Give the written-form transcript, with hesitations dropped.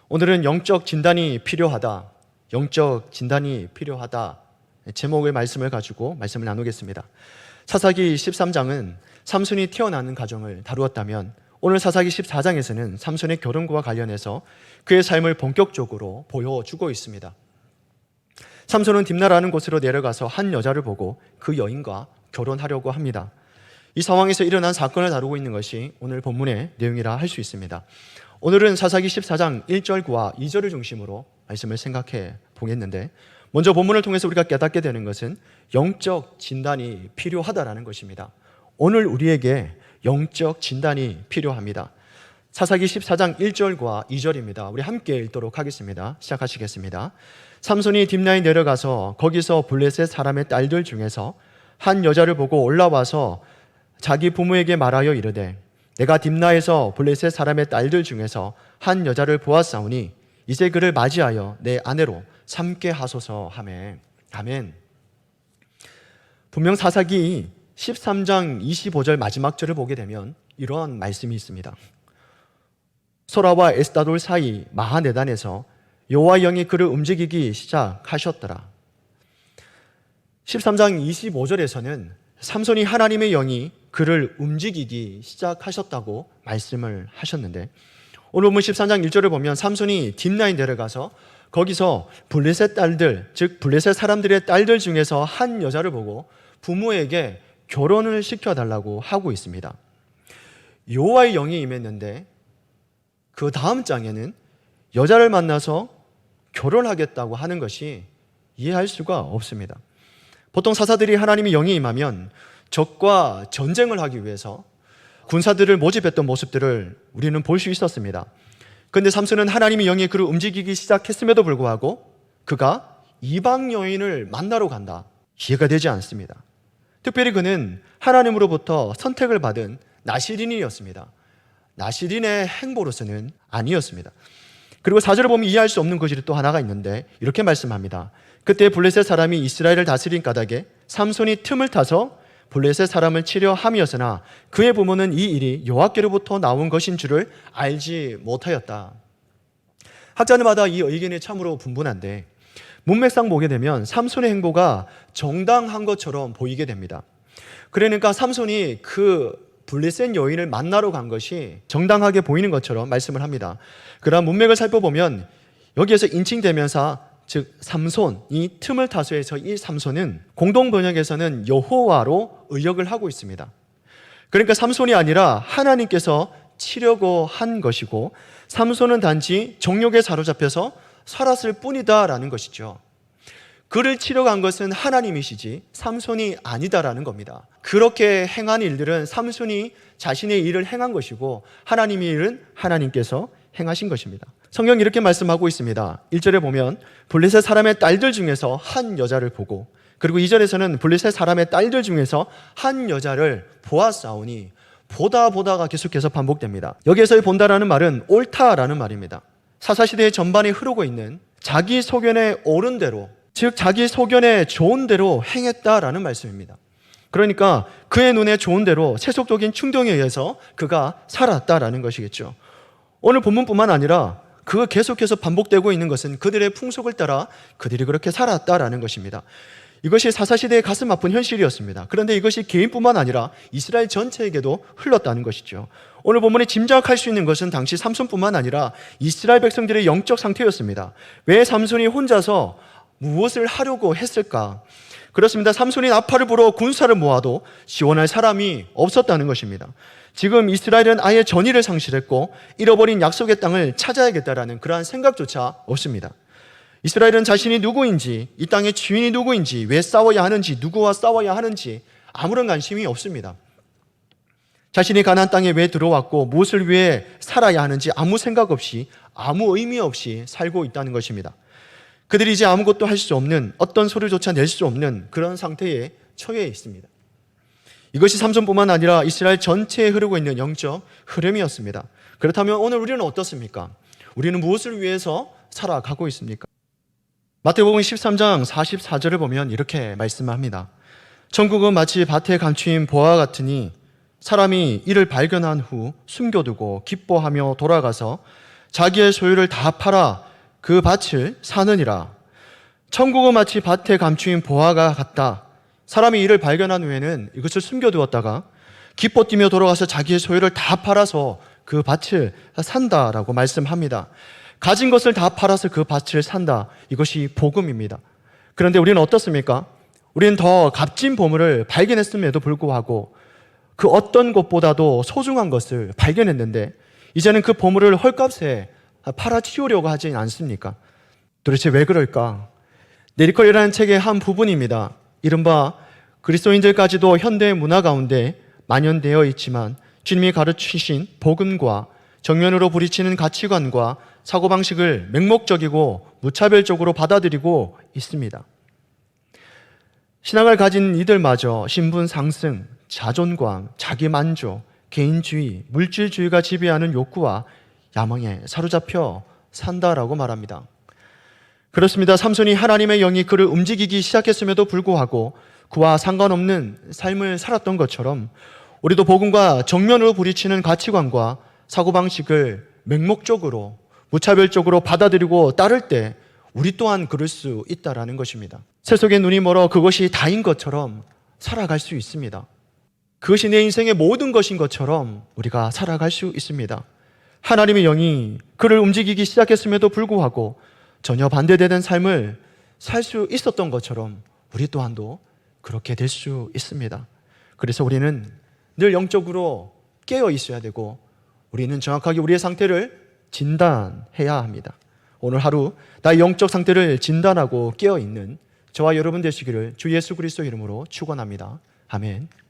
오늘은 영적 진단이 필요하다, 영적 진단이 필요하다 제목의 말씀을 가지고 말씀을 나누겠습니다. 사사기 13장은 삼손이 태어나는 과정을 다루었다면 오늘 사사기 14장에서는 삼손의 결혼과 관련해서 그의 삶을 본격적으로 보여주고 있습니다. 삼손은 딥나라는 곳으로 내려가서 한 여자를 보고 그 여인과 결혼하려고 합니다. 이 상황에서 일어난 사건을 다루고 있는 것이 오늘 본문의 내용이라 할 수 있습니다. 오늘은 사사기 14장 1절과 2절을 중심으로 말씀을 생각해 보겠는데, 먼저 본문을 통해서 우리가 깨닫게 되는 것은 영적 진단이 필요하다라는 것입니다. 오늘 우리에게 영적 진단이 필요합니다. 사사기 14장 1절과 2절입니다. 우리 함께 읽도록 하겠습니다. 시작하시겠습니다. 삼손이 딥나에 내려가서 거기서 블레셋 사람의 딸들 중에서 한 여자를 보고 올라와서 자기 부모에게 말하여 이르되, 내가 딥나에서 블레셋 사람의 딸들 중에서 한 여자를 보았사오니 이제 그를 맞이하여 내 아내로 삼게 하소서 하매. 아멘. 분명 사사기 13장 25절 마지막 절을 보게 되면 이러한 말씀이 있습니다. 소라와 에스다돌 사이 마하네단에서 여호와의 영이 그를 움직이기 시작하셨더라. 13장 25절에서는 삼손이 하나님의 영이 그를 움직이기 시작하셨다고 말씀을 하셨는데, 오늘 본문 13장 1절을 보면 삼손이 딥나에 내려가서 거기서 블레셋 딸들, 즉 블레셋 사람들의 딸들 중에서 한 여자를 보고 부모에게 결혼을 시켜달라고 하고 있습니다. 여호와의 영이 임했는데 그 다음 장에는 여자를 만나서 결혼하겠다고 하는 것이 이해할 수가 없습니다. 보통 사사들이 하나님의 영이 임하면 적과 전쟁을 하기 위해서 군사들을 모집했던 모습들을 우리는 볼 수 있었습니다. 그런데 삼손은 하나님의 영이 그를 움직이기 시작했음에도 불구하고 그가 이방 여인을 만나러 간다, 이해가 되지 않습니다. 특별히 그는 하나님으로부터 선택을 받은 나시린이었습니다. 나시린의 행보로서는 아니었습니다. 그리고 4절을 보면 이해할 수 없는 구절이 또 하나가 있는데 이렇게 말씀합니다. 그때 블레셋 사람이 이스라엘을 다스린 까닭에 삼손이 틈을 타서 블레셋 사람을 치려 함이었으나 그의 부모는 이 일이 여호와께로부터 나온 것인 줄을 알지 못하였다. 학자들마다 이 의견이 참으로 분분한데 문맥상 보게 되면 삼손의 행보가 정당한 것처럼 보이게 됩니다. 그러니까 삼손이 그 블레셋 여인을 만나러 간 것이 정당하게 보이는 것처럼 말씀을 합니다. 그러나 문맥을 살펴보면 여기에서 인칭대명사, 즉 삼손이 틈을 타서 해서 이 삼손은 공동 번역에서는 여호와로 의역을 하고 있습니다. 그러니까 삼손이 아니라 하나님께서 치려고 한 것이고 삼손은 단지 정욕에 사로잡혀서 살았을 뿐이다라는 것이죠. 그를 치러 간 것은 하나님이시지 삼손이 아니다라는 겁니다. 그렇게 행한 일들은 삼손이 자신의 일을 행한 것이고 하나님의 일은 하나님께서 행하신 것입니다. 성경이 이렇게 말씀하고 있습니다. 1절에 보면 블레셋 사람의 딸들 중에서 한 여자를 보고, 그리고 2절에서는 블레셋 사람의 딸들 중에서 한 여자를 보았사오니, 보다가 계속해서 반복됩니다. 여기에서의 본다라는 말은 옳다라는 말입니다. 사사시대의 전반에 흐르고 있는 자기 소견에 옳은 대로, 즉 자기 소견에 좋은 대로 행했다라는 말씀입니다. 그러니까 그의 눈에 좋은 대로 세속적인 충동에 의해서 그가 살았다라는 것이겠죠. 오늘 본문뿐만 아니라 그 계속해서 반복되고 있는 것은 그들의 풍속을 따라 그들이 그렇게 살았다라는 것입니다. 이것이 사사시대의 가슴 아픈 현실이었습니다. 그런데 이것이 개인뿐만 아니라 이스라엘 전체에게도 흘렀다는 것이죠. 오늘 본문에 짐작할 수 있는 것은 당시 삼손뿐만 아니라 이스라엘 백성들의 영적 상태였습니다. 왜 삼손이 혼자서 무엇을 하려고 했을까? 그렇습니다. 삼손이 나팔을 불어 군사를 모아도 지원할 사람이 없었다는 것입니다. 지금 이스라엘은 아예 전의를 상실했고 잃어버린 약속의 땅을 찾아야겠다라는 그러한 생각조차 없습니다. 이스라엘은 자신이 누구인지, 이 땅의 주인이 누구인지, 왜 싸워야 하는지, 누구와 싸워야 하는지 아무런 관심이 없습니다. 자신이 가나안 땅에 왜 들어왔고 무엇을 위해 살아야 하는지 아무 생각 없이, 아무 의미 없이 살고 있다는 것입니다. 그들이 이제 아무것도 할 수 없는, 어떤 소리조차 낼 수 없는 그런 상태에 처해 있습니다. 이것이 삼손뿐만 아니라 이스라엘 전체에 흐르고 있는 영적 흐름이었습니다. 그렇다면 오늘 우리는 어떻습니까? 우리는 무엇을 위해서 살아가고 있습니까? 마태복음 13장 44절을 보면 이렇게 말씀합니다. 천국은 마치 밭에 감추인 보화 같으니 사람이 이를 발견한 후 숨겨두고 기뻐하며 돌아가서 자기의 소유를 다 팔아 그 밭을 사느니라. 천국은 마치 밭에 감추인 보화가 같다. 사람이 이를 발견한 후에는 이것을 숨겨두었다가 기뻐 뛰며 돌아가서 자기의 소유를 다 팔아서 그 밭을 산다라고 말씀합니다. 가진 것을 다 팔아서 그 밭을 산다. 이것이 복음입니다. 그런데 우리는 어떻습니까? 우리는 더 값진 보물을 발견했음에도 불구하고 그 어떤 것보다도 소중한 것을 발견했는데 이제는 그 보물을 헐값에 팔아치우려고 하지 않습니까? 도대체 왜 그럴까? 네리컬이라는 책의 한 부분입니다. 이른바 그리스도인들까지도 현대 문화 가운데 만연되어 있지만 주님이 가르치신 복음과 정면으로 부딪히는 가치관과 사고방식을 맹목적이고 무차별적으로 받아들이고 있습니다. 신앙을 가진 이들마저 신분 상승, 자존감, 자기만족, 개인주의, 물질주의가 지배하는 욕구와 야망에 사로잡혀 산다라고 말합니다. 그렇습니다. 삼손이 하나님의 영이 그를 움직이기 시작했음에도 불구하고 그와 상관없는 삶을 살았던 것처럼 우리도 복음과 정면으로 부딪히는 가치관과 사고방식을 맹목적으로 무차별적으로 받아들이고 따를 때 우리 또한 그럴 수 있다라는 것입니다. 세속의 눈이 멀어 그것이 다인 것처럼 살아갈 수 있습니다. 그것이 내 인생의 모든 것인 것처럼 우리가 살아갈 수 있습니다. 하나님의 영이 그를 움직이기 시작했음에도 불구하고 전혀 반대되는 삶을 살 수 있었던 것처럼 우리 또한도 그렇게 될 수 있습니다. 그래서 우리는 늘 영적으로 깨어 있어야 되고 우리는 정확하게 우리의 상태를 진단해야 합니다. 오늘 하루 나의 영적 상태를 진단하고 깨어 있는 저와 여러분 되시기를 주 예수 그리스도 이름으로 축원합니다. 아멘.